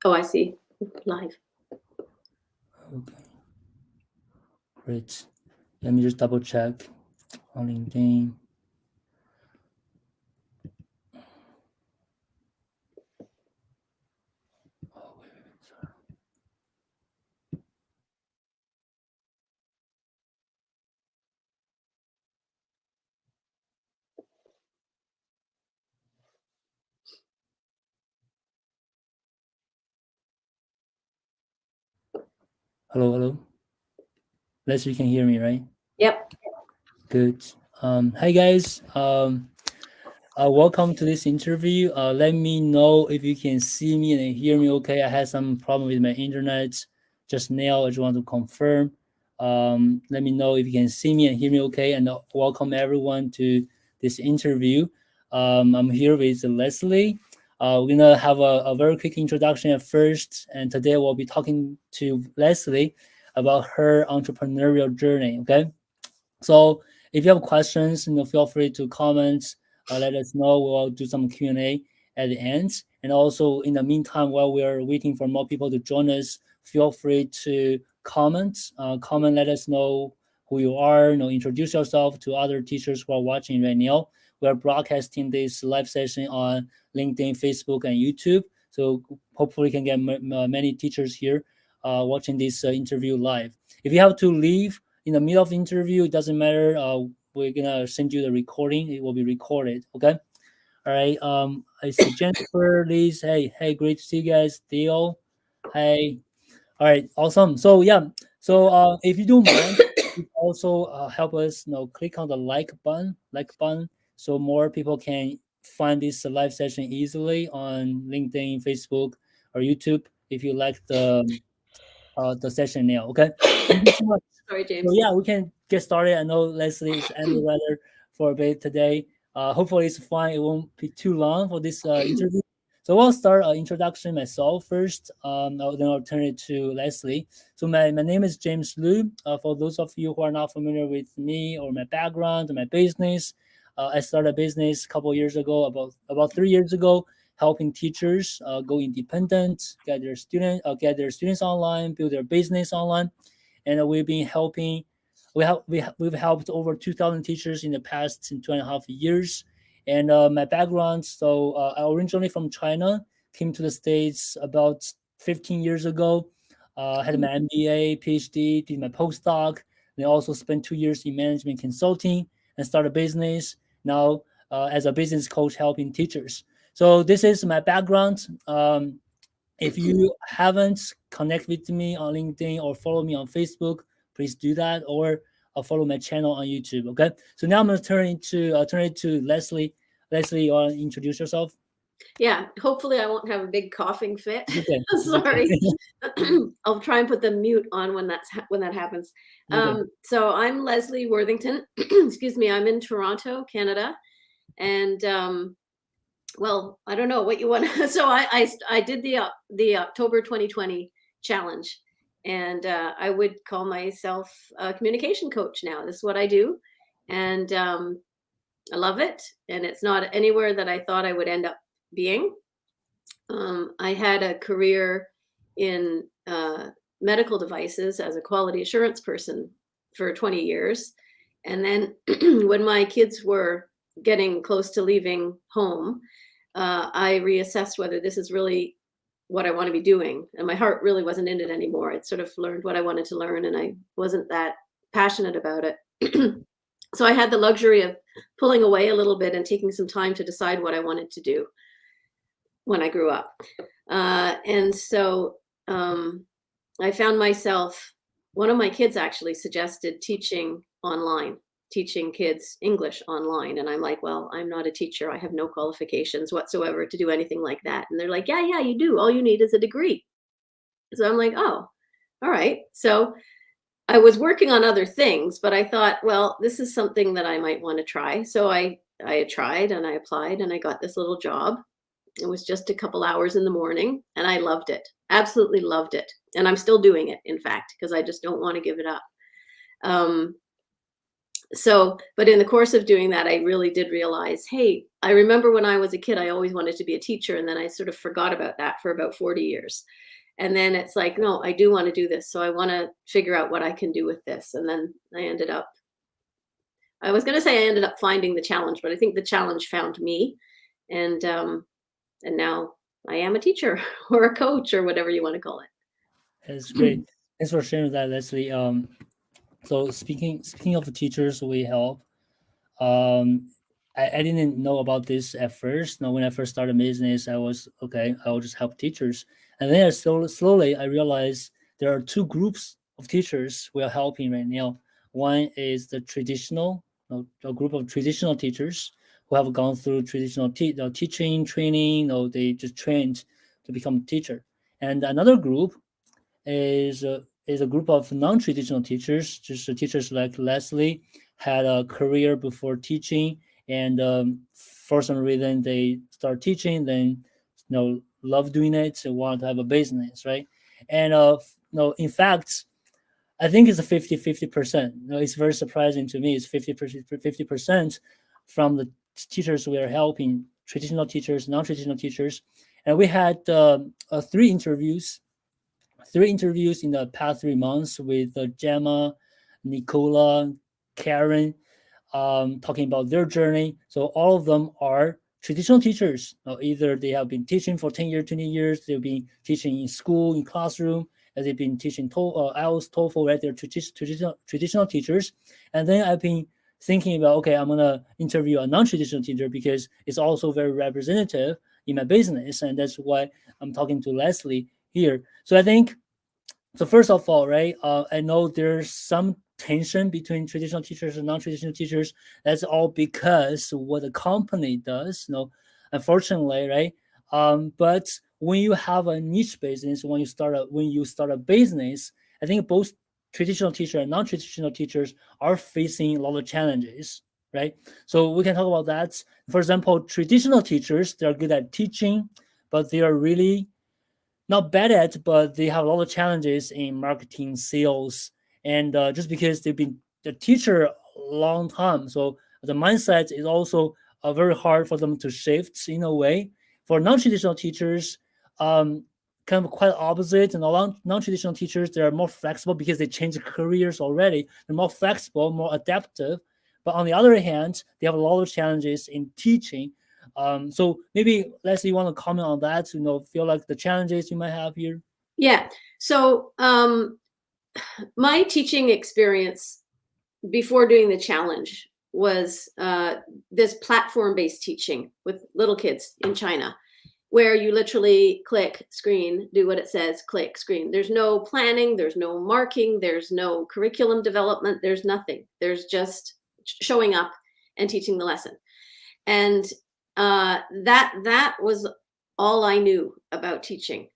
Oh, I see. Live. Okay. Great. Let me just double check on LinkedIn. Oh, wait, sorry. Hello. Lesley, you can hear me, right? Yep. Good. Hi guys. Welcome to this interview. Let me know if you can see me and hear me okay. I had some problem with my internet just now. I just want to confirm. Let me know if you can see me and hear me okay. And welcome everyone to this interview. I'm here with Lesley. We're gonna have a very quick introduction at first, and today we'll be talking to Lesley about her entrepreneurial journey. Okay. So if you have questions, feel free to comment. Let us know. We'll do some Q&A at the end. And also, in the meantime, while we're waiting for more people to join us, feel free to comment. Let us know who you are. Introduce yourself to other teachers who are watching right now. We are broadcasting this live session on LinkedIn, Facebook, and YouTube. So hopefully, we can get many teachers here watching this interview live. If you have to leave in the middle of the interview, it doesn't matter. We're gonna send you the recording. It will be recorded. Okay. All right. I see Jennifer, Liz. Hey, great to see you guys. Theo. Hey. All right. Awesome. So yeah. So if you don't mind, also help us. Click on the like button, so more people can find this live session easily on LinkedIn, Facebook, or YouTube. If you like the session now. Okay. Thank you so much. Sorry, So James. yeah, we can get started. I know Lesley is under the weather for a bit today. Hopefully it's fine. It won't be too long for this interview. So I'll start introduction myself first. Then I'll turn it to Lesley. So my name is James Liu. For those of you who are not familiar with me or my background and my business, I started a business a couple years ago, about 3 years ago, helping teachers go independent, get their students online, build their business online, and we've been helping. We've helped over 2,000 teachers in the past 2.5 years. And my background, so I originally from China, came to the States about 15 years ago. Had my MBA, PhD, did my postdoc, then also spent 2 years in management consulting and started a business. Now, as a business coach, helping teachers. So this is my background. If you haven't connect with me on LinkedIn or follow me on Facebook, please do that, or follow my channel on YouTube. Okay. So now I'm gonna turn it to Lesley. Lesley, you want to introduce yourself? Yeah. Hopefully, I won't have a big coughing fit. Okay. Sorry. I'll try and put the mute on when that happens. Okay. So I'm Lesley Worthington. Excuse me. I'm in Toronto, Canada, and well, I don't know what you want. So I did the October 2020 challenge, and I would call myself a communication coach now. This is what I do, and I love it. And it's not anywhere that I thought I would end up being. I had a career in medical devices as a quality assurance person for 20 years. And then when my kids were getting close to leaving home, I reassessed whether this is really what I want to be doing. And my heart really wasn't in it anymore. I'd sort of learned what I wanted to learn, and I wasn't that passionate about it. So I had the luxury of pulling away a little bit and taking some time to decide what I wanted to do when I grew up. And so I found myself, one of my kids actually suggested teaching online, teaching kids English online. And I'm like, well, I'm not a teacher. I have no qualifications whatsoever to do anything like that. And they're like, yeah, you do. All you need is a degree. So I'm like, oh, all right. So I was working on other things, but I thought, well, this is something that I might want to try. So I tried and I applied and I got this little job. It was just a couple hours in the morning, and I loved it. Absolutely loved it. And I'm still doing it, in fact, because I just don't want to give it up. So, but in the course of doing that, I really did realize, hey, I remember when I was a kid, I always wanted to be a teacher. And then I sort of forgot about that for about 40 years. And then it's like, no, I do want to do this. So I want to figure out what I can do with this. And then I was going to say I ended up finding the challenge, but I think the challenge found me. And now I am a teacher or a coach or whatever you want to call it. That's great. Thanks for sharing that, Lesley. So speaking of teachers, we help. I didn't know about this at first. Now, when I first started business, I was okay. I will just help teachers, and then slowly I realized there are two groups of teachers we are helping right now. One is the traditional, a group of traditional teachers who have gone through traditional teaching training, or they just trained to become a teacher, and another group is a group of non-traditional teachers, just teachers like Lesley had a career before teaching, and for some reason they start teaching, then love doing it, and want to have a business, right? And in fact, I think it's a 50-50%. It's very surprising to me. It's 50% from the teachers we are helping, traditional teachers, non-traditional teachers, and we had three interviews in the past 3 months with Gemma, Nicola, Karen, talking about their journey. So all of them are traditional teachers. Either they have been teaching for 10 years, 20 years, they've been teaching in school, in classroom, and they've been teaching IELTS, TOEFL, right? They're traditional teachers. And then I've been thinking about, okay, I'm going to interview a non-traditional teacher because it's also very representative in my business. And that's why I'm talking to Lesley here. So I think, so first of all, right, I know there's some tension between traditional teachers and non-traditional teachers. That's all because what the company does, unfortunately, right? But when you have a niche business, when you start a business, I think both traditional teachers and non-traditional teachers are facing a lot of challenges, right? So we can talk about that. For example, traditional teachers, they're good at teaching, but they are really not bad at, but they have a lot of challenges in marketing, sales, and just because they've been the teacher a long time, so the mindset is also very hard for them to shift in a way. For non-traditional teachers, kind of quite opposite, and non-traditional teachers, they are more flexible because they changed careers already. They're more flexible, more adaptive. But on the other hand, they have a lot of challenges in teaching. So maybe Leslie, you want to comment on that? Feel like the challenges you might have here. Yeah. So my teaching experience before doing the challenge was this platform-based teaching with little kids in China, where you literally click, screen, do what it says, click, screen. There's no planning, there's no marking, there's no curriculum development, there's nothing. There's just showing up and teaching the lesson. And that was all I knew about teaching.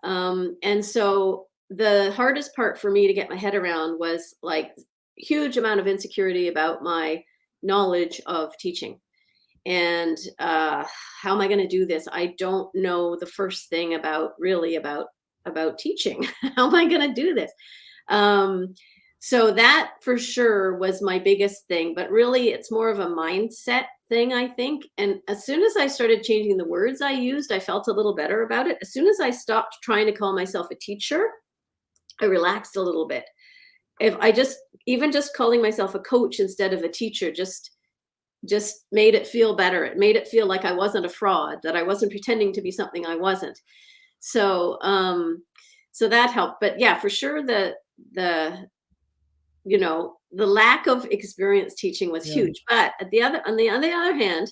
And so the hardest part for me to get my head around was like huge amount of insecurity about my knowledge of teaching. And how am I going to do this? I don't know the first thing about teaching. How am I going to do this? So that for sure was my biggest thing, but really it's more of a mindset thing, I think. And as soon as I started changing the words I used, I felt a little better about it. As soon as I stopped trying to call myself a teacher, I relaxed a little bit. If I even just calling myself a coach instead of a teacher, just made it feel better. It made it feel like I wasn't a fraud, that I wasn't pretending to be something I wasn't. So, so that helped. But yeah, for sure, the lack of experience teaching was huge. But on the other hand,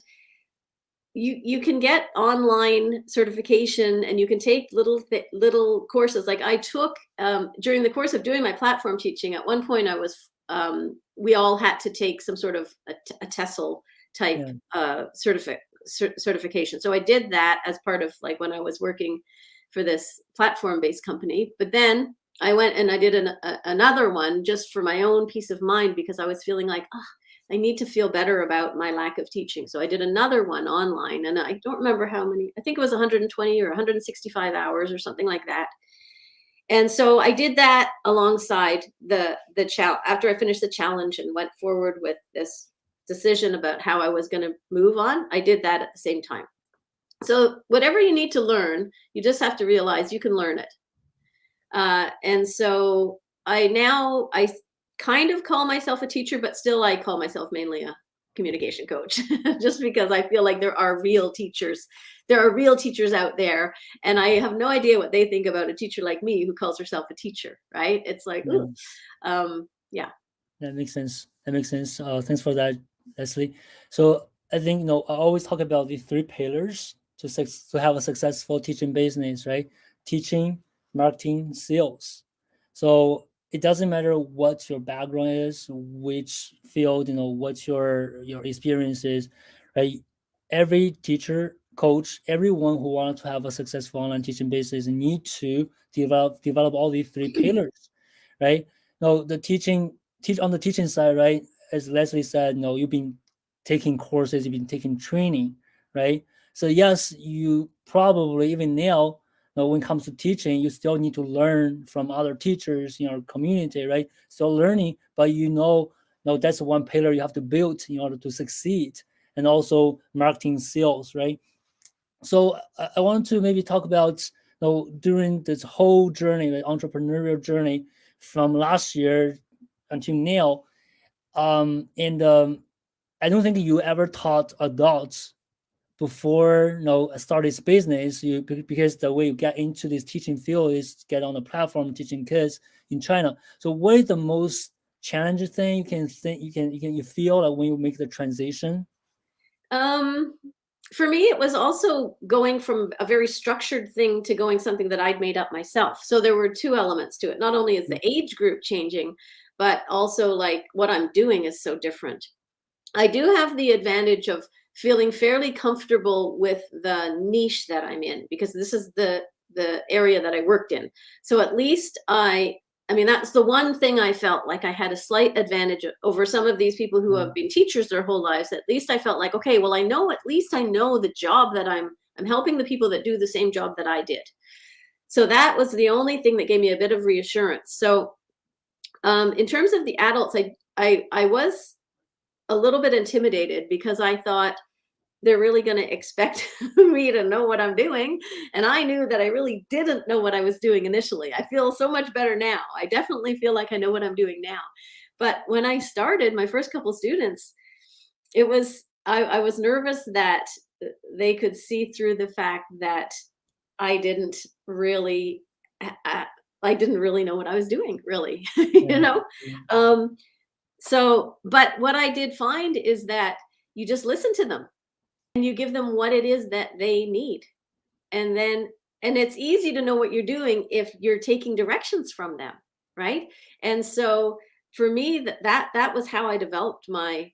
you can get online certification and you can take little courses. Like I took during the course of doing my platform teaching, at one point we all had to take some sort of a TESOL type certification. So I did that as part of like when I was working for this platform-based company. But then I went and I did another one just for my own peace of mind, because I was feeling like, I need to feel better about my lack of teaching. So I did another one online, and I don't remember how many, I think it was 120 or 165 hours or something like that. And so I did that alongside the after I finished the challenge and went forward with this decision about how I was going to move on. I did that at the same time. So whatever you need to learn, you just have to realize you can learn it. And so I kind of call myself a teacher, but still I call myself mainly a communication coach, just because I feel like there are real teachers. There are real teachers out there, and I have no idea what they think about a teacher like me who calls herself a teacher, right? It's like, Yeah. yeah. That makes sense. That makes sense. Thanks for that, Lesley. So I think I always talk about the three pillars to have a successful teaching business, right? Teaching, marketing, sales. So it doesn't matter what your background is, which field, what your experience is, right? Every teacher, coach, everyone who wants to have a successful online teaching business need to develop all these three pillars, right? No, teach on the teaching side, right? As Lesley said, you've been taking courses, you've been taking training, right? So yes, you probably even now, when it comes to teaching, you still need to learn from other teachers in your community, right? Still learning, but that's one pillar you have to build in order to succeed, and also marketing, sales, right? So I want to maybe talk about during this whole journey, the entrepreneurial journey from last year until now. And I don't think you ever taught adults before start this business. Because the way you get into this teaching field is get on the platform teaching kids in China. So what is the most challenging thing you feel like when you make the transition? For me, it was also going from a very structured thing to going something that I'd made up myself. So there were two elements to it. Not only is the age group changing, but also like what I'm doing is so different. I do have the advantage of feeling fairly comfortable with the niche that I'm in, because this is the area that I worked in. So at least I mean, that's the one thing I felt like I had a slight advantage over some of these people who have been teachers their whole lives. At least I felt like, okay, well, at least I know the job that I'm helping the people that do the same job that I did. So that was the only thing that gave me a bit of reassurance. So in terms of the adults, I was a little bit intimidated, because I thought they're really going to expect me to know what I'm doing. And I knew that I really didn't know what I was doing initially. I feel so much better now. I definitely feel like I know what I'm doing now. But when I started my first couple students, I was nervous that they could see through the fact that I didn't really, I didn't really know what I was doing, really, you know? Um, but what I did find is that you just listen to them and you give them what it is that they need. And then, and it's easy to know what you're doing if you're taking directions from them, right? And so for me, that was how I developed my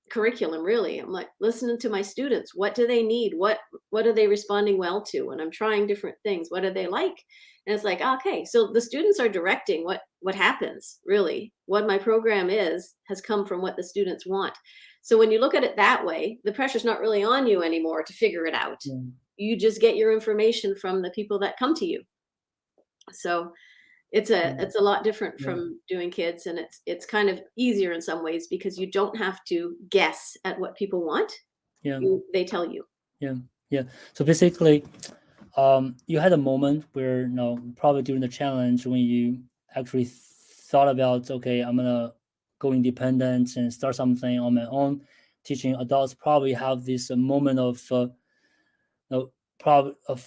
curriculum. Really, I'm like listening to my students. What do they need? What are they responding well to? When I'm trying different things, what do they like? And it's like, okay, so the students are directing what happens. Really, what my program has come from what the students want. So when you look at it that way, the pressure's not really on you anymore to figure it out. You just get your information from the people that come to you. So it's a lot different from doing kids, and it's kind of easier in some ways because you don't have to guess at what people want. They tell you. Yeah. So basically, you had a moment where, probably during the challenge, when you actually thought about, okay, I'm gonna go independent and start something on my own. Teaching adults probably have this moment of probably of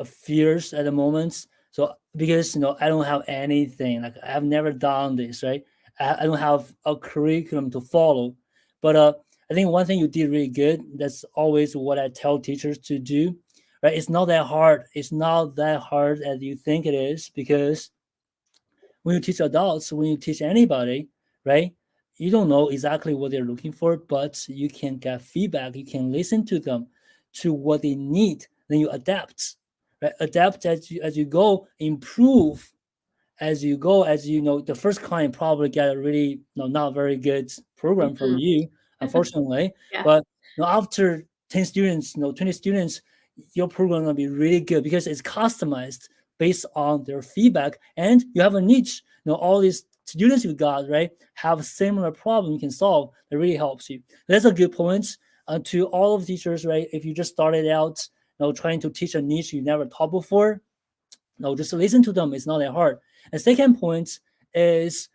fears at the moment. So because I don't have anything, like I've never done this, right? I don't have a curriculum to follow. But I think one thing you did really good. That's always what I tell teachers to do, right? It's not that hard. It's not that hard as you think it is, because when you teach adults, when you teach anybody, right? You don't know exactly what they're looking for, but you can get feedback. You can listen to them, to what they need. Then you adapt, right? Adapt as you go, improve as you go. As you know, the first client probably get a really not very good program from you, unfortunately. Yeah. But after 10 students, 20 students, your program will be really good because it's customized based on their feedback, and you have a niche. All these students you got, right, have a similar problem you can solve. That really helps you. That's a good point. To all of teachers, right? If you just started out, trying to teach a niche you never taught before, just listen to them. It's not that hard. And second point is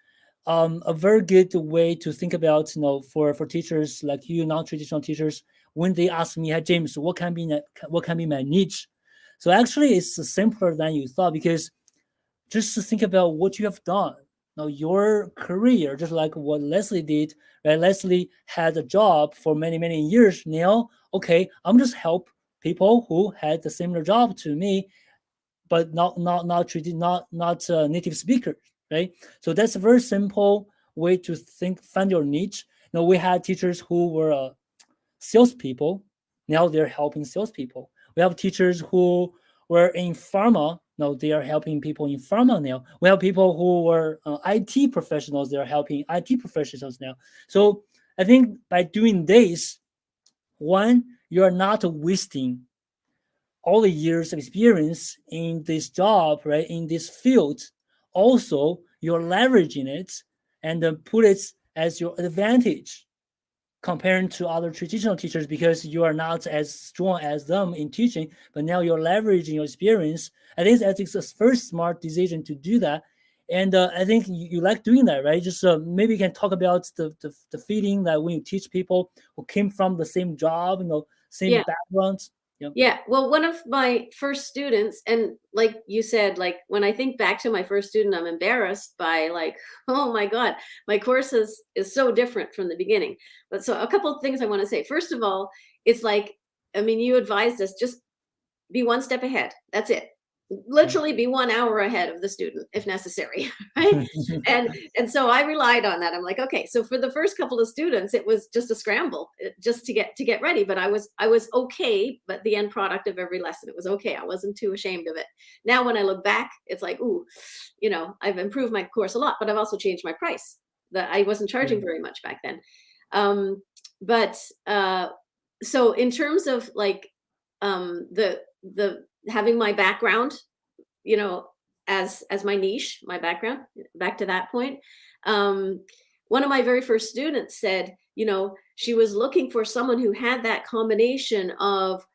a very good way to think about, for teachers like you, non-traditional teachers, when they ask me, "Hey, James, what can be my niche?" So actually, it's simpler than you thought, because just to think about what you have done. Now, your career, just like what Lesley did, right? Lesley had a job for many, many years. Now, okay, I'm just help people who had a similar job to me, but not native speakers, right? So that's a very simple way to find your niche. We had teachers who were salespeople. Now they're helping salespeople. We have teachers who were in pharma. Now they are helping people in pharma now. We have people who were IT professionals. They are helping IT professionals now. So I think by doing this, one, you are not wasting all the years of experience in this job, right, in this field. Also, you're leveraging it and put it as your advantage comparing to other traditional teachers, because you are not as strong as them in teaching, but now you're leveraging your experience. I think it's a very smart decision to do that. And I think you like doing that, right? Just maybe you can talk about the feeling that when you teach people who came from the same job, same background. Yeah. Well, one of my first students, and like you said, like when I think back to my first student, I'm embarrassed by like, oh my God, my course is so different from the beginning. But so a couple of things I want to say. First of all, it's like, I mean, you advised us just be one step ahead. That's it. Literally be 1 hour ahead of the student if necessary, right? and so I relied on that. I'm like, okay, so for the first couple of students, it was just a scramble just to get ready. But I was okay. But the end product of every lesson, it was okay. I wasn't too ashamed of it. Now when I look back, it's like, ooh, I've improved my course a lot, but I've also changed my price. That I wasn't charging very much back then. But so in terms of like the having my background, as my niche, my background, back to that point. One of my very first students said, she was looking for someone who had that combination of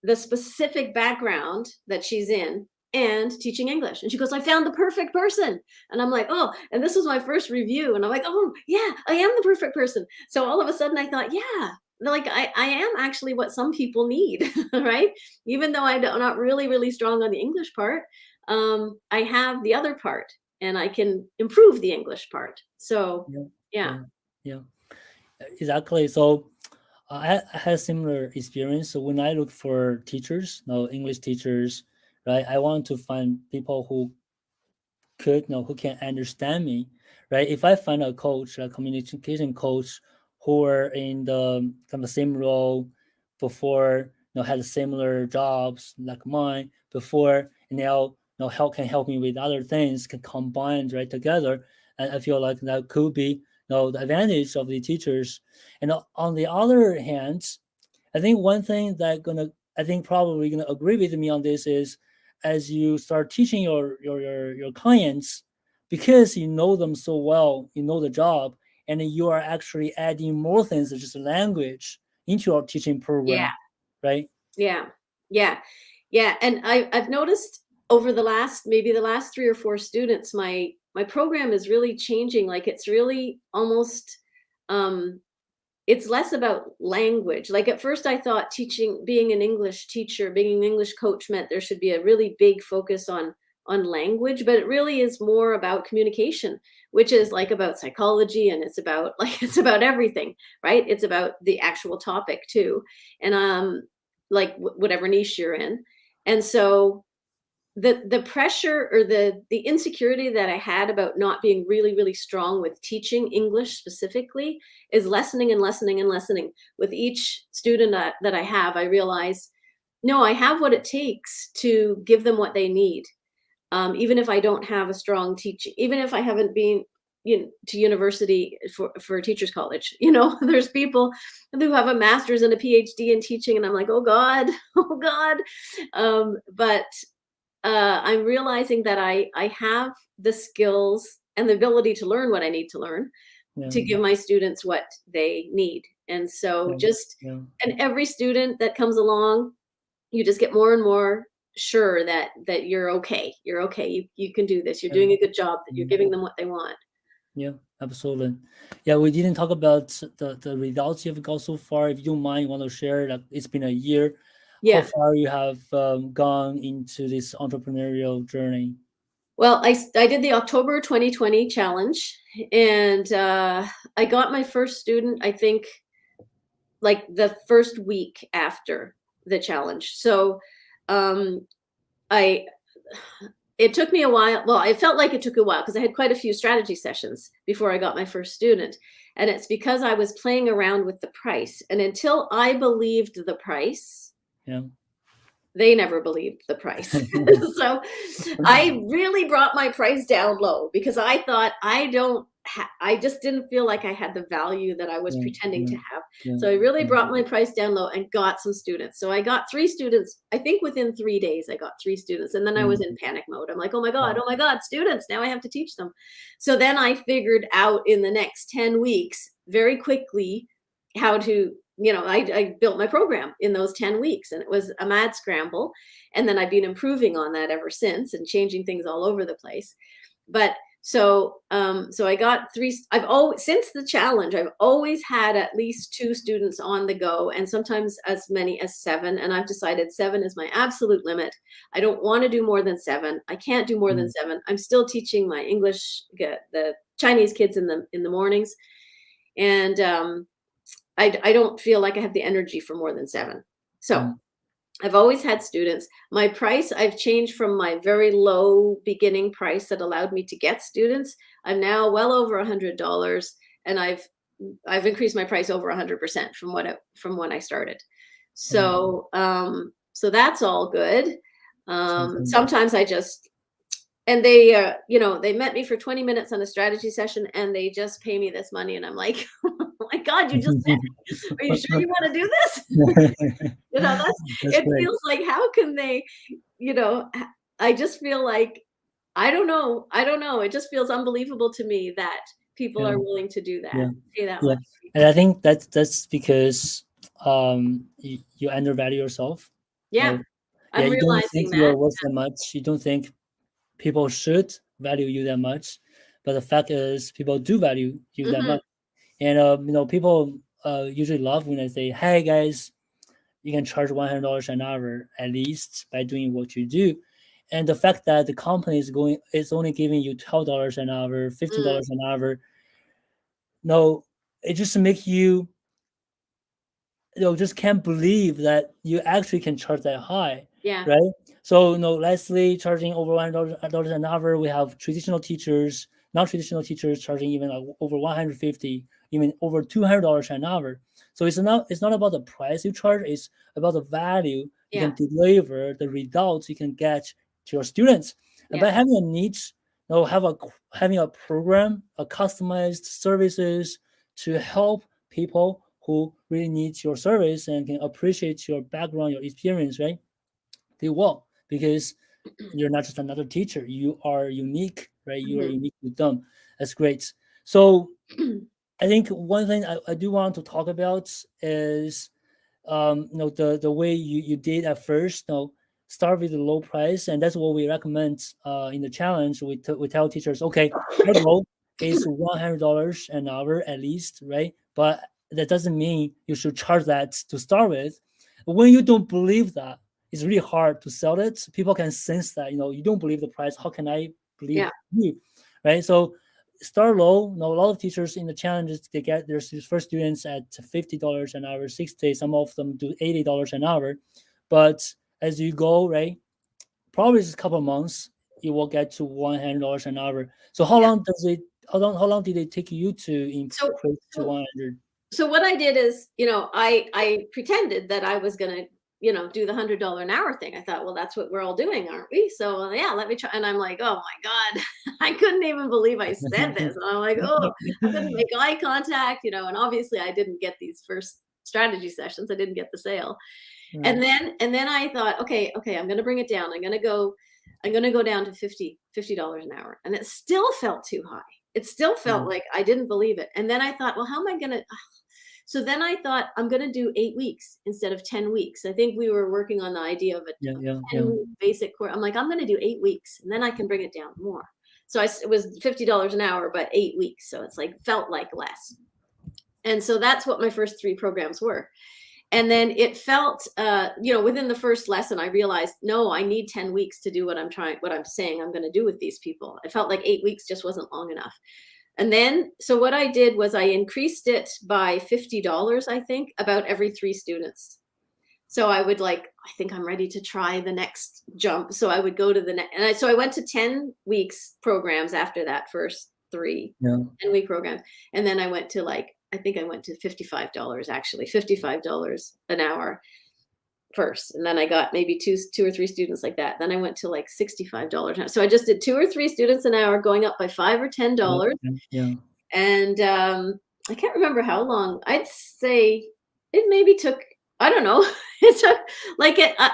the specific background that she's in and teaching English. And she goes, I found the perfect person. And I'm like, oh, and this was my first review. And I'm like, oh, yeah, I am the perfect person. So all of a sudden I thought, yeah, like I am actually what some people need, right? Even though I'm not really, really strong on the English part, I have the other part and I can improve the English part. So, yeah. Exactly. So I had a similar experience. So when I look for teachers, English teachers, right, I want to find people who who can understand me, right? If I find a coach, a communication coach, who are in the kind of same role before, had similar jobs like mine before, and now, can help me with other things, can combine right together, and I feel like that could be, the advantage of the teachers. And on the other hand, I think one thing I think probably gonna agree with me on this is, as you start teaching your clients, because you know them so well, you know the job, and you are actually adding more things such as language into your teaching program, right? Yeah. And I've noticed over the last 3 or 4 students, my program is really changing. Like it's really almost it's less about language. Like at first I thought being an English teacher, being an English coach meant there should be a really big focus on language, but it really is more about communication, which is like about psychology, and it's about it's about everything, right? It's about the actual topic too. And like whatever niche you're in. And so the pressure or the insecurity that I had about not being really, really strong with teaching English specifically is lessening and lessening and lessening. With each student that I have, I realize, no, I have what it takes to give them what they need. Even if I don't have a strong teaching, even if I haven't been to university for teachers college, there's people who have a master's and a PhD in teaching, and I'm like, oh God, oh God. But I'm realizing that I have the skills and the ability to learn what I need to learn Yeah. to give my students what they need. And so Yeah. just, Yeah. and every student that comes along, you just get more and more sure that you're okay. You're okay. You can do this. You're Yeah. doing a good job, that you're Mm. giving them what they want. Yeah, absolutely. Yeah, we didn't talk about the results you've got so far. If you don't mind, you want to share that it's been a year, how Yeah. far you have gone into this entrepreneurial journey. Well, I did the October 2020 challenge, and I got my first student, I think, like the first week after the challenge. So um, I it took me a while. Well, I felt like it took a while because I had quite a few strategy sessions before I got my first student. And it's because I was playing around with the price. And until I believed the price, Yeah. they never believed the price. So I really brought my price down low because I thought I just didn't feel like I had the value that I was Yeah. pretending Yeah. to have. Yeah. So I really Yeah. brought my price down low and got some students. So I got 3 students. I think within 3 days I got 3 students, and then I was in panic mode. I'm like, oh my god, students! Now I have to teach them. So then I figured out in the next 10 weeks very quickly how to, I built my program in those 10 weeks, and it was a mad scramble. And then I've been improving on that ever since and changing things all over the place. But so I got 3. I've always, since the challenge, I've always had at least 2 students on the go, and sometimes as many as 7. And I've decided 7 is my absolute limit. I don't want to do more than 7. I can't do more than 7. I'm still teaching my English, the Chinese kids in the mornings, and I don't feel like I have the energy for more than 7. So Mm. I've always had students. My price, I've changed from my very low beginning price that allowed me to get students. I'm now well over $100, and I've increased my price over 100% from when I started. Yeah. So that's all good. Something. Sometimes I just, and they met me for 20 minutes on a strategy session, and they just pay me this money, and I'm like, oh my god, you just met me. Are you sure you want to do this? That's It great. feels like, how can they, I just feel like, I don't know. It just feels unbelievable to me that people Yeah. are willing to do that, Yeah. pay that Yeah. much for And people. I think that's because you undervalue yourself. Yeah, No, yeah, I'm you don't think realizing that. you're worth that much. You don't think people should value you that much. But the fact is, people do value you that Mhm. much. And people usually love when I say, "Hey guys, you can charge $100 an hour at least by doing what you do." And the fact that the company is only giving you $12 an hour, fifteen Mm, dollars an hour, no, it just make you just can't believe that you actually can charge that high, yeah, right? So Lesley charging over $100 an hour. We have traditional teachers, non-traditional teachers charging even like over 150, even over $200 an hour. So it's not about the price you charge, it's about the value you yeah, can deliver, the results you can get to your students. And yeah, by having a niche, having a program, a customized services to help people who really need your service and can appreciate your background, your experience, right? They will, because you're not just another teacher. You are unique, right? You are mhm. unique with them. That's great. So I think one thing I do want to talk about is the way you did at first. Start with the low price, and that's what we recommend in the challenge. We tell teachers, okay, our goal is $100 an hour at least, right? But that doesn't mean you should charge that to start with. When you don't believe that, it's really hard to sell it. People can sense that you don't believe the price. How can I believe Yeah, you, right? So start low. A lot of teachers in the challenges, they get their first students at $50 an hour, 60. Some of them do $80 an hour. But as you go, right, probably just a couple of months, you will get to $100 an hour. So how yeah. long does it? How long did it take you to So increase to so 100? so what I did is, I pretended that I was gonna, do the $100 an hour thing. I thought, well, that's what we're all doing, aren't we? So yeah, let me try. And I'm like, oh my God, I couldn't even believe I said this. And I'm like, oh, I couldn't make eye contact, and obviously I didn't get these first strategy sessions. I didn't get the sale. Yeah. And then I thought, okay, I'm gonna bring it down. I'm gonna go. I'm going to go down to $50 an hour. And it still felt too high. It still felt like I didn't believe it. And then I thought, well, how am I going to, so then I thought I'm going to do 8 weeks instead of 10 weeks. I think we were working on the idea of a 10 basic course. I'm like, I'm going to do 8 weeks and then I can bring it down more. So it was $50 an hour, but 8 weeks. So it's like, felt like less. And so that's what my first 3 programs were. And then it felt, within the first lesson, I realized, no, I need 10 weeks to do what I'm saying I'm going to do with these people. It felt like 8 weeks just wasn't long enough. And then, so what I did was I increased it by $50, I think, about every 3 students. So I would I think I'm ready to try the next jump. So I would go to the next, so I went to 10 weeks programs after that first 3 10-week programs. And then I went to I think I went to $55, actually, $55 an hour first. And then I got maybe two or 3 students like that. Then I went to $65 an hour. So I just did 2 or 3 students an hour, going up by $5 or $10. And I can't remember how long. I'd say it maybe took, I don't know. It took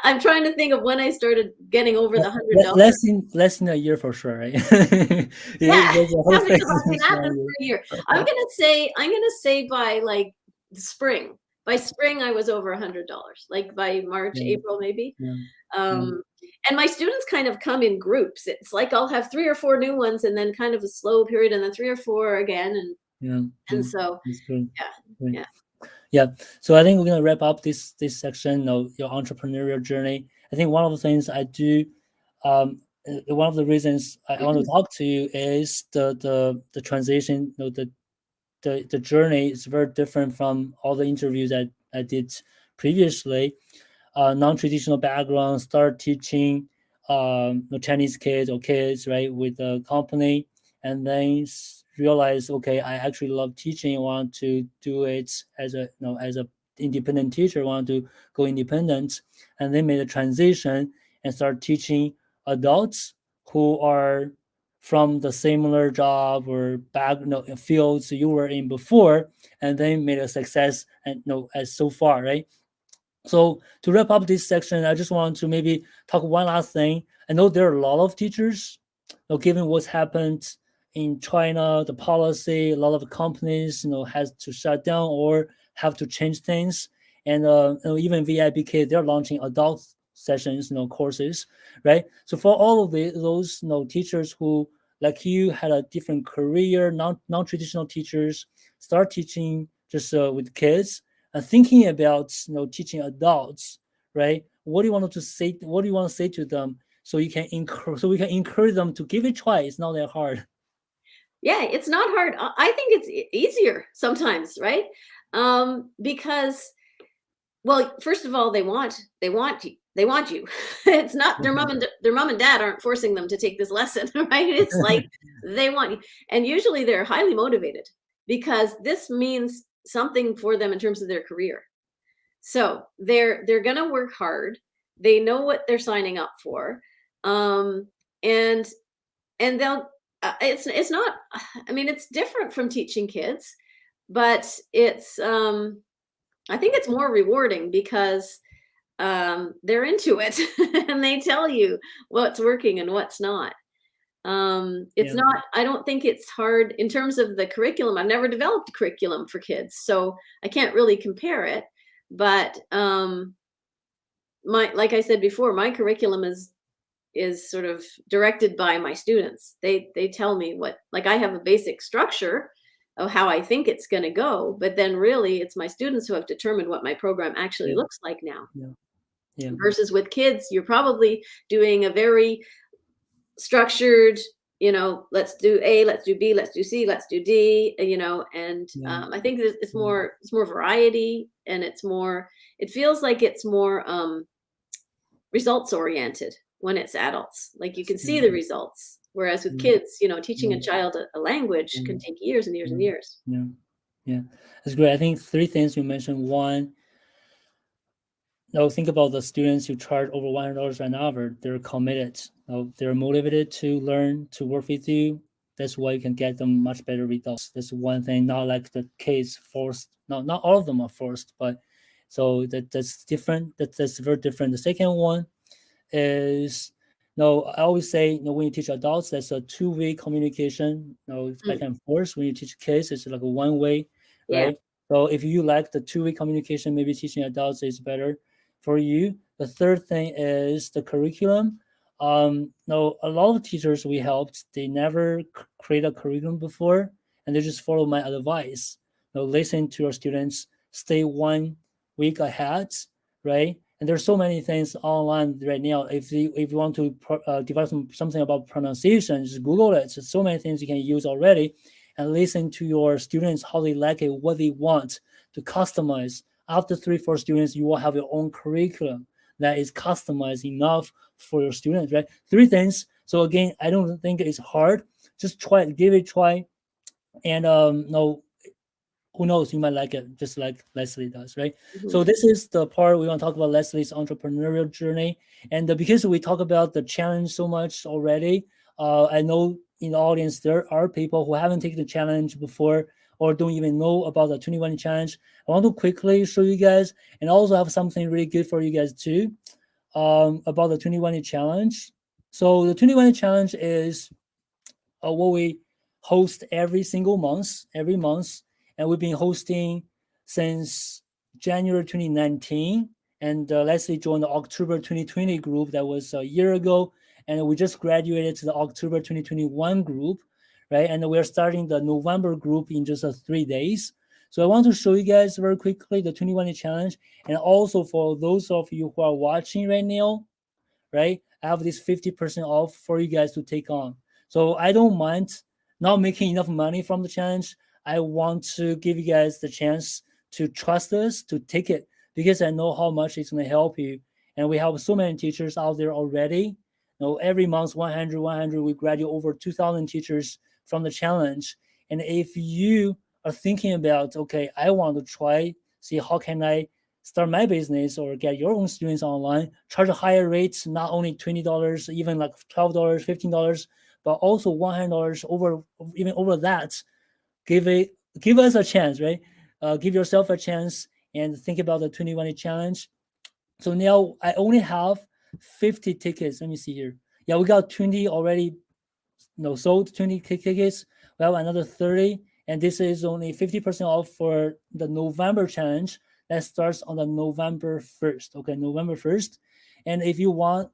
I'm trying to think of when I started getting over the $100. Less than a year for sure, right? Yeah, because I've been at this for a year. I'm gonna say by the spring. By spring, I was over $100. By March, April, maybe. And my students kind of come in groups. It's like I'll have 3 or 4 new ones, and then kind of a slow period, and then 3 or 4 again, and so yeah. So I think we're gonna wrap up this section of your entrepreneurial journey. I think one of the things I do, one of the reasons I want to talk to you is the transition. The journey is very different from all the interviews that I did previously. Non-traditional background, start teaching Chinese kids or kids, right, with a company, and then realize, okay, I actually love teaching. I want to do it as a independent teacher. I want to go independent, and then made a transition and start teaching adults who are from the similar job or fields you were in before, and then made a success and as so far, right? So to wrap up this section, I just want to maybe talk one last thing. I know there are a lot of teachers, given what's happened in China, the policy, a lot of companies, has to shut down or have to change things. And even VIBK, they're launching adult sessions, courses, right? So for all of those, teachers who, like you, had a different career, non-traditional teachers, start teaching just with kids, and thinking about teaching adults, right? What do you want to say? What do you want to say to them so we can encourage them to give it a try? It's not that hard. Yeah, it's not hard. I think it's easier sometimes, right? Because, well, first of all, they want you. It's not their mom and dad aren't forcing them to take this lesson, right? It's like they want you, and usually they're highly motivated because this means something for them in terms of their career. So they're going to work hard. They know what they're signing up for, and they'll. It's not. I mean, it's different from teaching kids, but it's. I think it's more rewarding because they're into it and they tell you what's working and what's not. It's not, I don't think it's hard in terms of the curriculum. I've never developed a curriculum for kids, so I can't really compare it. But like I said before, my curriculum is sort of directed by my students. They tell me I have a basic structure of how I think it's going to go, but then really it's my students who have determined what my program actually looks like now. Versus with kids, you're probably doing a very structured, let's do A, let's do B, let's do C, let's do D, and I think it's more variety, and it feels like it's more results oriented when it's adults. Like you can see the results. Whereas with kids, teaching a child a language can take years and years and years. Yeah, that's great. I think 3 things you mentioned. One, think about the students who charge over $100 an hour. They're committed. They're motivated to learn, to work with you. That's why you can get them much better results. That's one thing. Not like the kids forced. No, not all of them are forced, but so that's different. That's very different. The second one is, No, I always say, when you teach adults, that's a two-way communication. It's back Mm, and forth. When you teach kids, it's like a one-way, yeah. right? So if you like the two-way communication, maybe teaching adults is better for you. The third thing is the curriculum. No, a lot of teachers we helped, they never create a curriculum before, and they just follow my advice. Listen to your students, stay 1 week ahead, right? And there's so many things online right now. If you want to develop something about pronunciation, just Google it. There's so many things you can use already, and listen to your students how they like it, what they want to customize. After 3-4 students, you will have your own curriculum that is customized enough for your students, right? 3 things. So again, I don't think it's hard. Just try it, give it a try, and no, who knows, you might like it just like Lesley does, right? Mhm. So this is the part we want to talk about Lesley's entrepreneurial journey. And because we talk about the challenge so much already, I know in the audience there are people who haven't taken the challenge before or don't even know about the 21 challenge. I want to quickly show you guys and also have something really good for you guys too, about the 21 challenge. So the 21 challenge is what we host every month, and we've been hosting since January 2019. And Leslie joined the October 2020 group that was a year ago, and we just graduated to the October 2021 group, right? And we're starting the November group in just 3 days. So I want to show you guys very quickly the 21 challenge, and also for those of you who are watching right now, right? I have this 50% off for you guys to take on. So I don't mind not making enough money from the challenge. I want to give you guys the chance to trust us, to take it, because I know how much it's going to help you. And we have so many teachers out there already. Every month, 100, we graduate over 2,000 teachers from the challenge. And if you are thinking about, okay, I want to try, see how can I start my business or get your own students online, charge a higher rates, not only $20, even like $12, $15, but also $100 over, even over that. Give us a chance, right? Give yourself a chance and think about the 21 challenge. So now I only have 50 tickets. Let me see here. Yeah, we got 20 already, sold 20 tickets. We have another 30, and this is only 50% off for the November challenge that starts on the November 1st. Okay, November 1st. And if you want,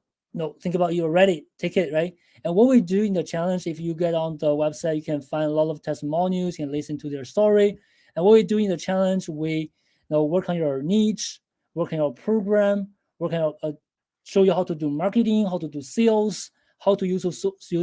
think about you already ticket, right? And what we do in the challenge, if you get on the website, you can find a lot of testimonials, you can listen to their story. And what we do in the challenge, we work on your niche, work on your program, work on show you how to do marketing, how to do sales, how to use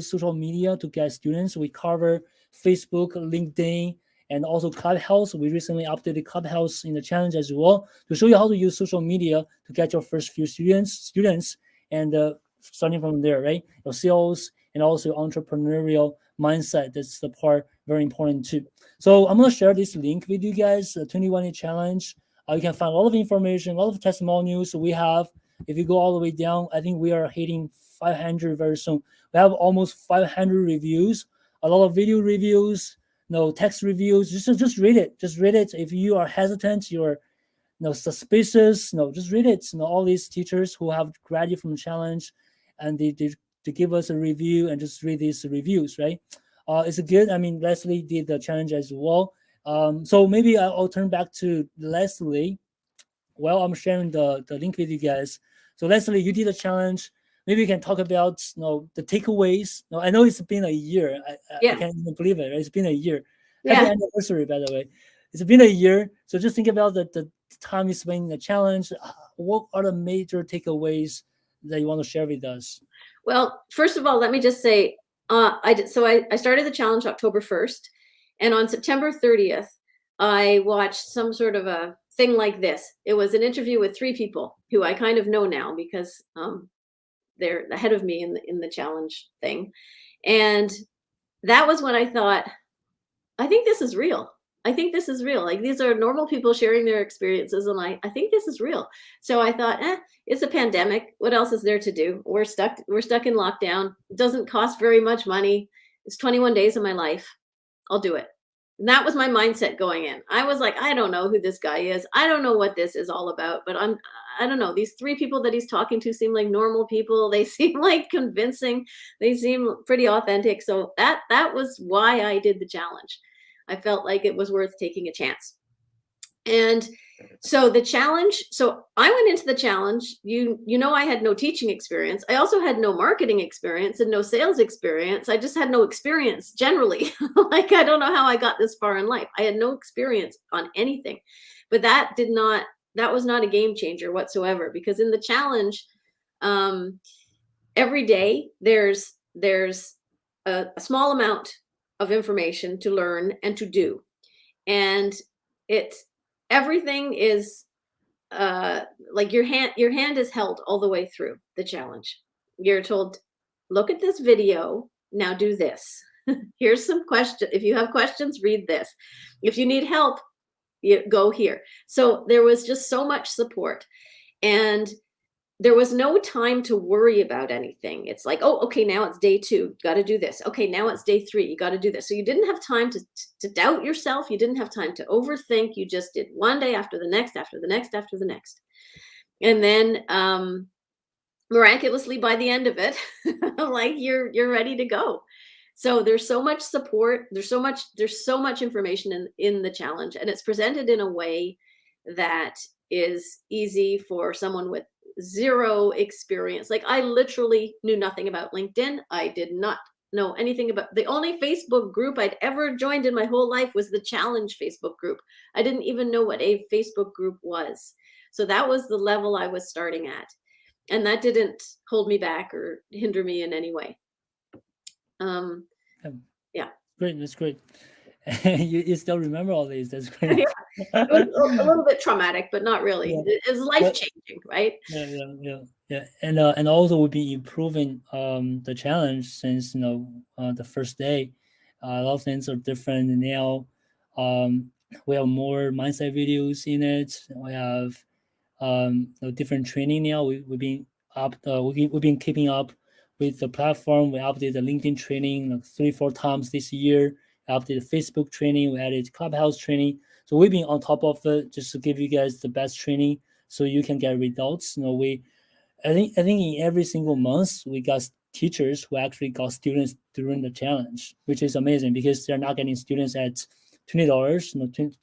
social media to get students. We cover Facebook, LinkedIn, and also Clubhouse. We recently updated Clubhouse in the challenge as well to show you how to use social media to get your first few students, and starting from there, right? Your sales and also entrepreneurial mindset. That's the part very important too. So I'm gonna share this link with you guys, the 21 challenge. You can find a lot of information, a lot of testimonials we have. If you go all the way down, I think we are hitting 500 very soon. We have almost 500 reviews, a lot of video reviews, text reviews. Just read it. Just read it. If you are hesitant, you're suspicious, just read it. All these teachers who have graduated from the challenge, and they give us a review, and just read these reviews, right? It's good. I mean, Lesley did the challenge as well. So maybe I'll turn back to Lesley while I'm sharing the link with you guys. So Lesley, you did a challenge. Maybe you can talk about the takeaways. I know it's been a year. I Yeah. can't even believe it. Right? It's been a year. Happy Yeah. anniversary, by the way. It's been a year. So just think about the time you spent in the challenge. What are the major takeaways that you want to share with us? Well, first of all, let me just say, I started the challenge October 1st, and on September 30th, I watched some sort of a thing like this. It was an interview with 3 people who I kind of know now because they're ahead of me in the challenge thing. And that was when I thought, I think this is real. I think this is real. Like, these are normal people sharing their experiences, and I think this is real. So I thought, it's a pandemic. What else is there to do? We're stuck in lockdown. It doesn't cost very much money. It's 21 days of my life. I'll do it. And that was my mindset going in. I was like, I don't know who this guy is. I don't know what this is all about, but I don't know. These three people that he's talking to seem like normal people. They seem like convincing. They seem pretty authentic. So that was why I did the challenge. I felt like it was worth taking a chance. And so the challenge, so I went into the challenge, I had no teaching experience. I also had no marketing experience and no sales experience. I just had no experience generally. Like, I don't know how I got this far in life. I had no experience on anything. But that was not a game changer whatsoever, because in the challenge, every day there's a small amount of information to learn and to do. And it's everything is like your hand is held all the way through the challenge. You're told, look at this video, now do this. Here's some questions. If you have questions, read this. If you need help, you go here. So there was just so much support, and there was no time to worry about anything. It's like, oh, okay, now it's day 2, got to do this. Okay, now it's day 3, you got to do this. So you didn't have time to doubt yourself. You didn't have time to overthink. You just did one day after the next, after the next, after the next. And then miraculously, by the end of it, like you're ready to go. So there's so much support. There's so much information in the challenge, and it's presented in a way that is easy for someone with zero experience. Like, I literally knew nothing about LinkedIn. I did not know anything about, the only Facebook group I'd ever joined in my whole life was the challenge Facebook group. I didn't even know what a Facebook group was. So that was the level I was starting at. And that didn't hold me back or hinder me in any way. Yeah. Great. That's great. You still remember all these. That's great. Yeah. It was a little bit traumatic, but not really. Yeah. It was life-changing, right? Yeah. And also we've been improving the challenge since the first day. A lot of things are different now. We have more mindset videos in it. We have different training now. We've been we've been keeping up with the platform. We updated the LinkedIn training like 3-4 times this year. We updated Facebook training. We added Clubhouse training. So we've been on top of it just to give you guys the best training so you can get results. I think in every single month we got teachers who actually got students during the challenge, which is amazing because they're not getting students at $20, $25,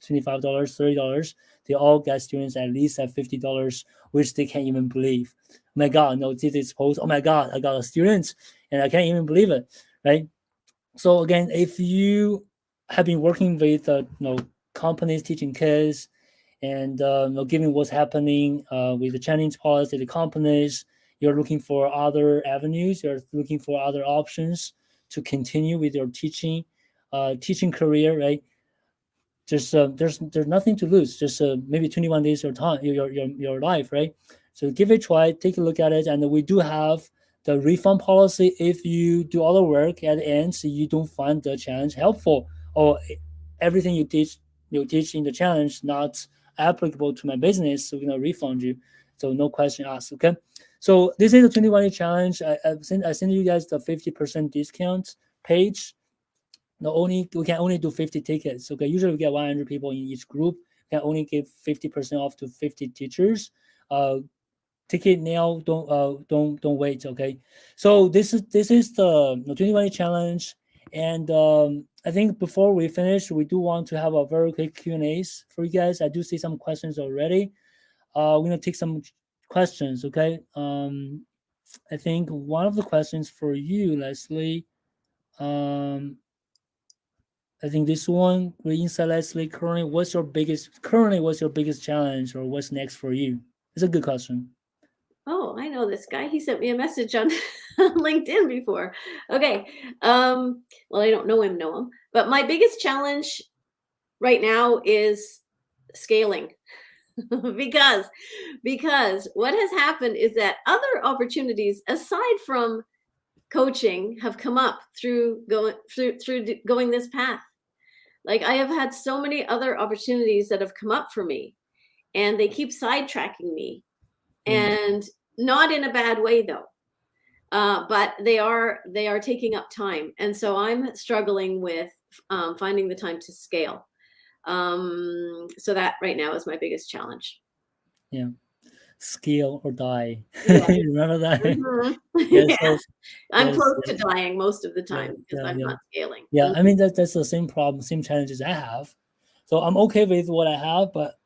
$30. They all get students at least at $50, which they can't even believe. Oh my God, no, this is post. Oh my God, I got a student and I can't even believe it, right? So again, if you have been working with companies teaching kids and given what's happening with the Chinese policy, the companies, you're looking for other avenues, you're looking for other options to continue with your teaching career, right? Just there's nothing to lose. Just maybe 21 days your time, your life, right? So give it a try, take a look at it, and we do have the refund policy if you do all the work at the end, so you don't find the challenge helpful or everything you teach in the challenge not applicable to my business, so we're gonna refund you. So no question asked. Okay. So this is a 21-day challenge. I sent you guys the 50% discount page. We can only do 50 tickets. Okay, usually we get 100 people in each group. We can only give 50% off to 50 teachers. Ticket now, don't wait. Okay, so this is the 21-day challenge, and I think before we finish, we do want to have a very quick Q&As for you guys. I do see some questions already. We're gonna take some questions. Okay, I think one of the questions for you, Lesley. I think this one, Green Lesley, currently, what's your biggest challenge, or what's next for you? It's a good question. Oh, I know this guy. He sent me a message on LinkedIn before. Okay. Well, I don't know him, but my biggest challenge right now is scaling. because what has happened is that other opportunities aside from coaching have come up through going this path. Like, I have had so many other opportunities that have come up for me, and they keep sidetracking me, and not in a bad way though. But they are taking up time, and so I'm struggling with finding the time to scale. So that right now is my biggest challenge. Yeah. Scale or die. Yeah. Remember that? Mhm. Yeah. Yes. So I'm yes, close yeah, to dying most of the yeah, time because yeah, I'm yeah. not scaling. Yeah, I mean that's the same problem, same challenges I have. So I'm okay with what I have, but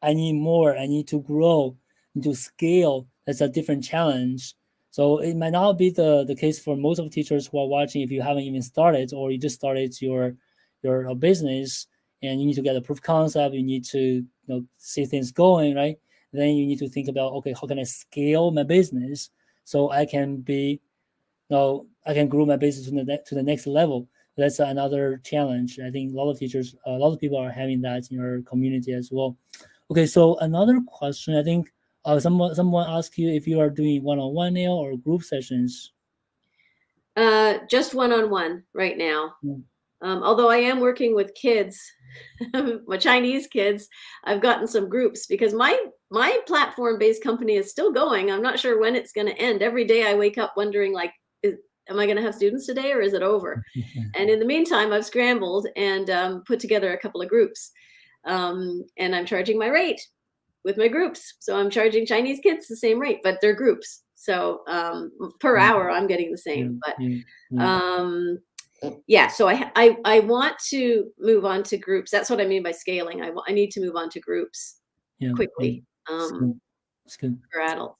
I need more. I need to grow, to scale. That's a different challenge. So it might not be the case for most of the teachers who are watching if you haven't even started or you just started your business and you need to get a proof of concept. You need to see things going right. Then you need to think about, okay, how can I scale my business so I can be I can grow my business to the next level. That's another challenge. I think a lot of teachers, a lot of people are having that in your community as well. Okay, so another question. I think someone asked you if you are doing one-on-one now or group sessions. Just one-on-one right now. Mm. Although I am working with kids, my Chinese kids, I've gotten some groups because my platform-based company is still going. I'm not sure when it's going to end. Every day I wake up wondering, like, am I going to have students today or is it over? And in the meantime, I've scrambled and put together a couple of groups, and I'm charging my rate with my groups. So I'm charging Chinese kids the same rate, but they're groups. So per Mm, hour, I'm getting the same. mm, But mm, mm, um, yeah, so I want to move on to groups. That's what I mean by scaling. I need to move on to groups yeah, mm. quickly It's good. It's good. for adults.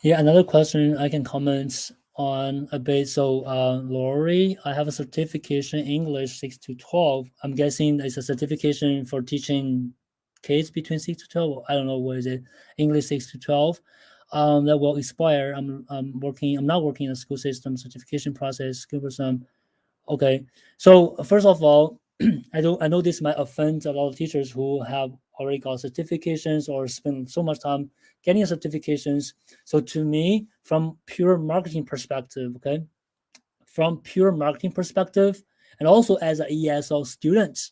Yeah, another question I can comment on a bit. So, Lori, I have a certification English 6 to 12. I'm guessing it's a certification for teaching kids between 6 to 12. I don't know what is it, English 6 to 12. That will expire. I'm not working in a school system certification process. Give us some. Okay. So first of all, I know this might offend a lot of teachers who have already got certifications or spend so much time getting certifications. So to me, from pure marketing perspective, okay, from pure marketing perspective, and also as an ESL student.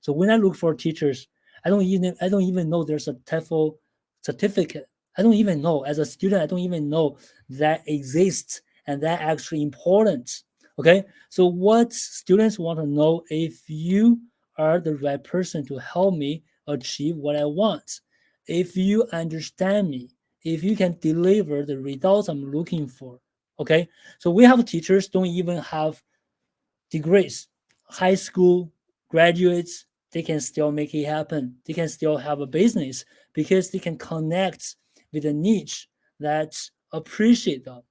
So when I look for teachers, I don't even know there's a TEFL certificate. I don't even know as a student. I don't even know that exists and that actually important. Okay, so what students want to know if you are the right person to help me achieve what I want, if you understand me, if you can deliver the results I'm looking for. Okay, so we have teachers don't even have degrees, high school graduates, they can still make it happen. They can still have a business because they can connect with a niche that appreciate them.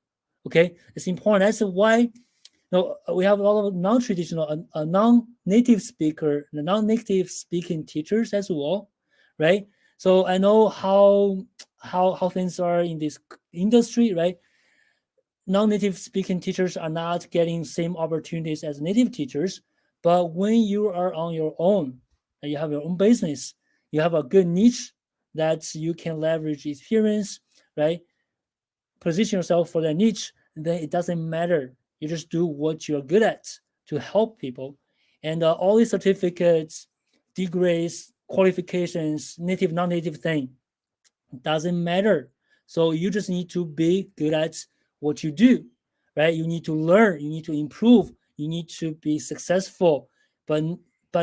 Okay, it's important. That's why we have a lot of non-traditional, non-native speaker, non-native speaking teachers as well, right? So I know how things are in this industry, right? Non-native speaking teachers are not getting same opportunities as native teachers, but when you are on your own and you have your own business, you have a good niche that you can leverage experience, right? Position yourself for the niche, then it doesn't matter. You just do what you're good at to help people. And all these certificates, degrees, qualifications, native, non-native thing, doesn't matter. So you just need to be good at what you do, right? You need to learn, you need to improve, you need to be successful, but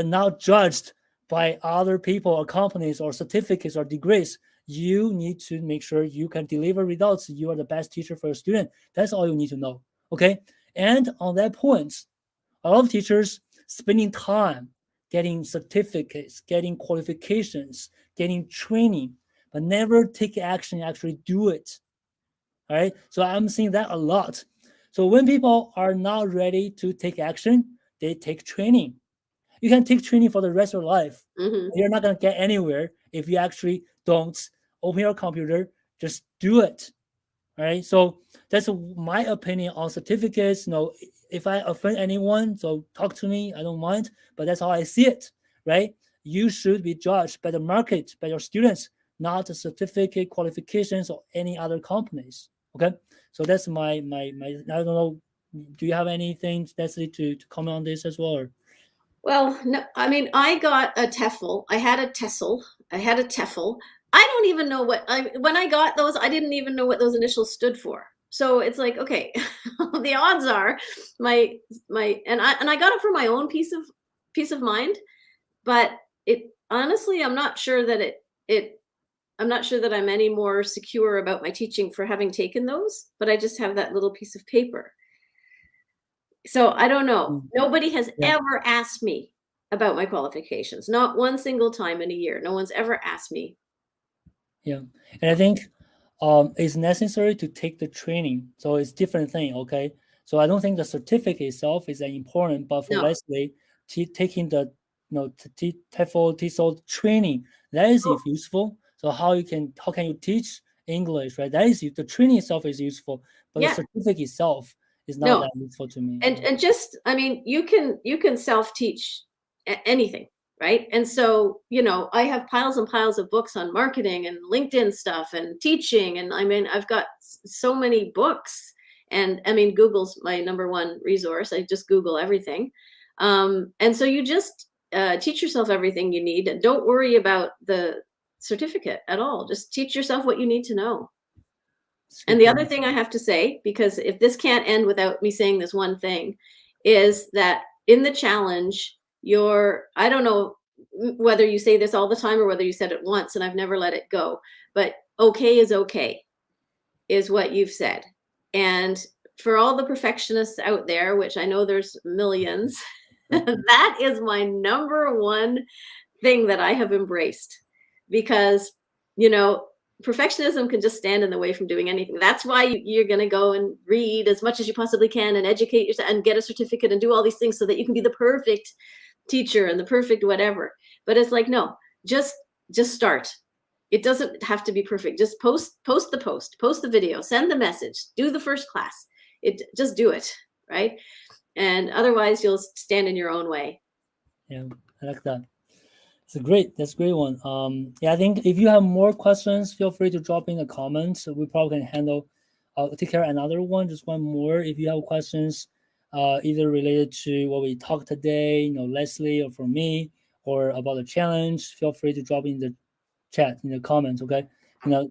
not judged by other people or companies or certificates or degrees. You need to make sure you can deliver results. You are the best teacher for a student. That's all you need to know. Okay. And on that point, a lot of teachers spending time getting certificates, getting qualifications, getting training, but never take action, actually do it. All right. So I'm seeing that a lot. So when people are not ready to take action, they take training. You can take training for the rest of your life. Hmm. You're not going to get anywhere if you actually don't open your computer, just do it. All right. So that's my opinion on certificates. If I offend anyone, so talk to me. I don't mind, but that's how I see it. Right. You should be judged by the market, by your students, not the certificate qualifications or any other companies. Okay. So that's my. I don't know. Do you have anything necessary to comment on this as well? Or? Well, no, I mean, I got a TEFL. I had a TESL. I had a TEFL. I don't even know when I got those, I didn't even know what those initials stood for. So it's like, okay, the odds are and I got it for my own peace of mind, but it honestly, I'm not sure that I'm not sure that I'm any more secure about my teaching for having taken those, but I just have that little piece of paper. So I don't know. Mm. Nobody has Yeah. ever asked me about my qualifications. Not one single time in a year. No one's ever asked me. Yeah, and I think it's necessary to take the training. So it's different thing. Okay, so I don't think the certificate itself is that important, but for No. Lesley, taking the TEFL TESOL training, that is Oh, useful. So how can you teach English, right? That is the training itself is useful, but the yeah. certificate itself is not No. that useful to me. And just, I mean, you can self-teach anything, right? And so, I have piles and piles of books on marketing and LinkedIn stuff and teaching, and I mean, I've got so many books, and I mean, Google's my number one resource. I just Google everything. And so you just teach yourself everything you need, and don't worry about the certificate at all. Just teach yourself what you need to know. It's a And good the other point. thing I have to say, because if this can't end without me saying this one thing, is that in the challenge, I don't know whether you say this all the time or whether you said it once and I've never let it go, but okay is okay, is what you've said. And for all the perfectionists out there, which I know there's millions, that is my number one thing that I have embraced, because, you know, perfectionism can just stand in the way from doing anything. That's why you're going to go and read as much as you possibly can and educate yourself and get a certificate and do all these things so that you can be the perfect teacher and the perfect whatever. But it's like, no, just start. It doesn't have to be perfect. Just post post the video, send the message, do the first class. Just do it, right? And otherwise you'll stand in your own way. Yeah, I like that. That's a great one. Yeah, I think if you have more questions, feel free to drop in the comments. We probably can handle. I'll take care of another one, just one more. If you have questions, either related to what we talked today, Lesley, or for me, or about the challenge, feel free to drop in the chat in the comments. Okay,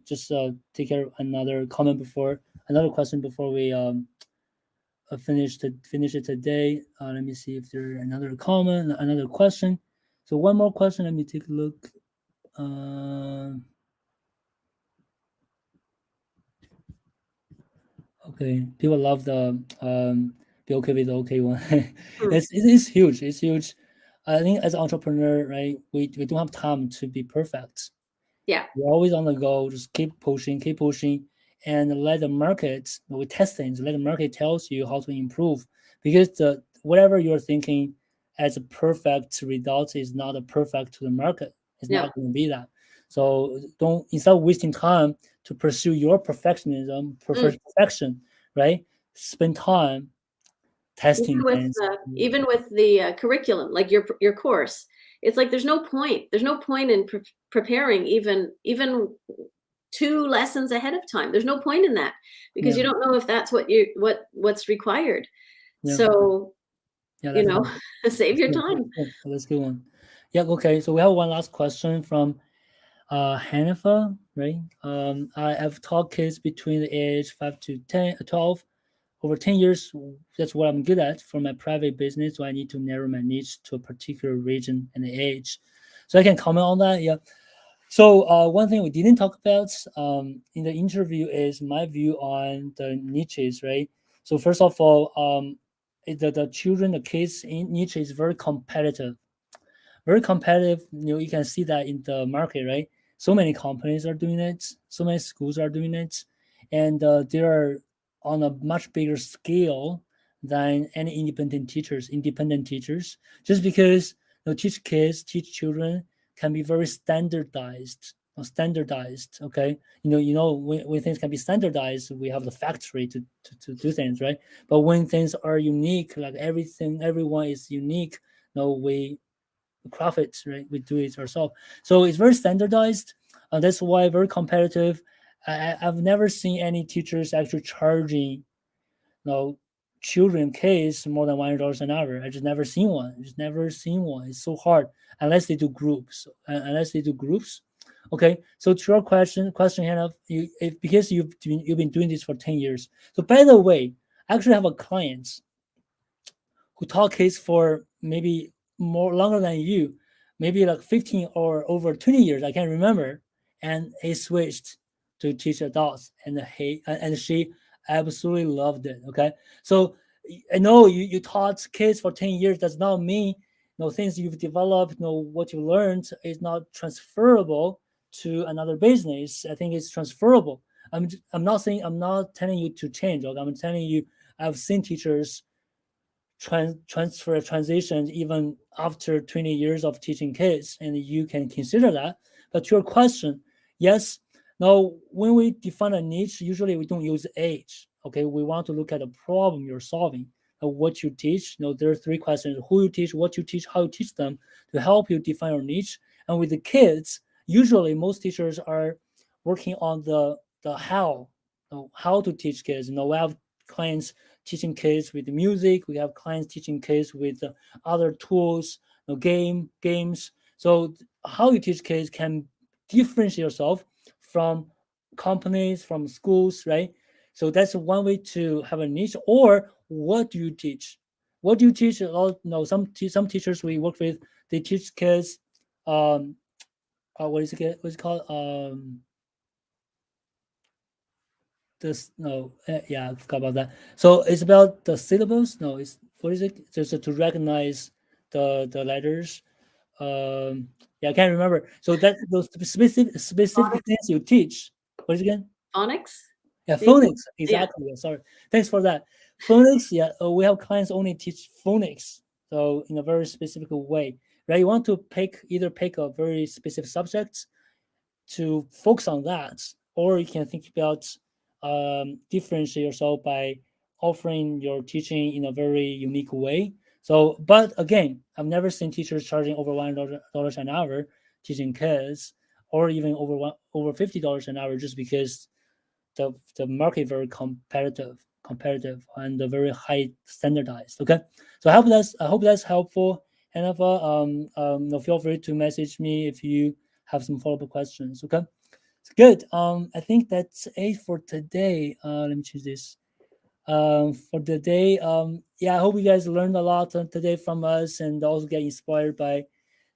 just take care of another question before we finish it today. Let me see if there's another comment, another question. So one more question. Let me take a look. Okay, people love the be okay with the okay one. Hmm. it's huge. It's huge. I think as an entrepreneur, right, we don't have time to be perfect. Yeah. We're always on the go. Just keep pushing, and let the market. We test things. Let the market tells you how to improve, because the whatever you're thinking as a perfect result is not a perfect to the market. It's No. not going to be that. So don't, instead of wasting time to pursue your perfectionism, Mm. perfection, right? Spend time testing things. Even with the curriculum, like your course, it's like there's no point. There's no point in preparing even two lessons ahead of time. There's no point in that, because Yeah, you don't know if that's what's required. yeah, So, yeah. you That's know, good. save your Good, good, time. good. That's a good one. Yeah. Okay. So we have one last question from Hanifa, right? I've taught kids between the age 5 to 10, 12 over 10 years. That's what I'm good at for my private business. So I need to narrow my niche to a particular region and age. So I can comment on that. Yeah. So one thing we didn't talk about in the interview is my view on the niches, right? So first of all, the children, the kids in niche is very competitive, very competitive. You can see that in the market, right? So many companies are doing it, so many schools are doing it, and they are on a much bigger scale than any independent teachers, just because teach kids, teach children can be very standardized. Okay, when things can be standardized, we have the factory to do things, right? But when things are unique, like everyone is unique, we profit, right? We do it ourselves. So it's very standardized. That's why very competitive. I've never seen any teachers actually charging, children kids more than $100 an hour. I just never seen one. Just never seen one. It's so hard unless they do groups. Unless they do groups, Okay, so to your question, Hannah, because you've been doing this for 10 years. So by the way, I actually have a client who taught kids for maybe more longer than you, maybe like 15 or over 20 years, I can't remember. And he switched to teach adults, and she absolutely loved it. Okay, so I know you taught kids for 10 years. Does not mean things you've developed, what you learned is not transferable to another business. I think it's transferable. I'm not saying, I'm not telling you to change. Okay? I'm telling you, I've seen teachers transfer transitions even after 20 years of teaching kids, and you can consider that. But to your question, yes. Now, when we define a niche, usually we don't use age. Okay, we want to look at the problem you're solving. What you teach. There are three questions: who you teach, what you teach, how you teach them, to help you define your niche. And with the kids, usually most teachers are working on the how to teach kids. We have clients teaching kids with music. We have clients teaching kids with other tools, games. So how you teach kids can differentiate yourself from companies, from schools, right? So that's one way to have a niche. Or what do you teach? What do you teach? Some teachers we work with, they teach kids. What is it called? This no Yeah, I forgot about that. So it's about the syllables. No, it's what is it? Just to recognize the letters. Yeah, I can't remember. So that those specific things you teach. What is it again? Phonics? Yeah, Maybe? phonics. Yeah. Exactly. Yeah, sorry. Thanks for that. Phonics. Yeah, we have clients only teach phonics. So in a very specific way, right? You want to either pick a very specific subject to focus on that, or you can think about differentiate yourself by offering your teaching in a very unique way. So, but again, I've never seen teachers charging over $100 an hour teaching kids, or even over $50 an hour, just because the market very competitive and very high standardized. Okay, so I hope that's helpful. And feel free to message me if you have some follow-up questions. Okay, it's good. I think that's it for today. Let me choose this. For the day. Yeah, I hope you guys learned a lot today from us, and also get inspired by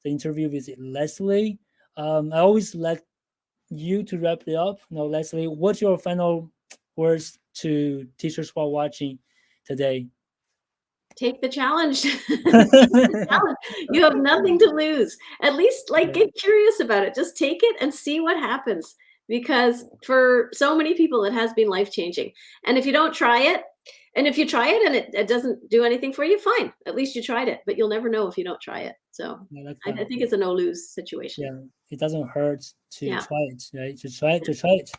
the interview with Lesley. I always like you to wrap it up. Lesley, what's your final words to teachers who are watching today? Take the challenge. You have nothing to lose. At least get curious about it. Just take it and see what happens. Because for so many people, it has been life-changing. And if you don't try it, and if you try it and it doesn't do anything for you, fine. At least you tried it. But you'll never know if you don't try it. So Yeah, I think it's a no-lose situation. yeah, it doesn't hurt to Yeah. try it, right? To try it.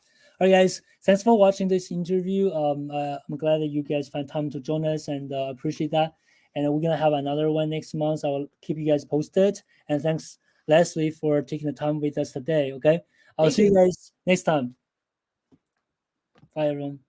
All right, guys, thanks for watching this interview. I'm glad that you guys find time to join us, and appreciate that. And we're gonna have another one next month. I will keep you guys posted. And thanks, Lesley, for taking the time with us today. Okay, I'll see you guys next time. Bye, everyone.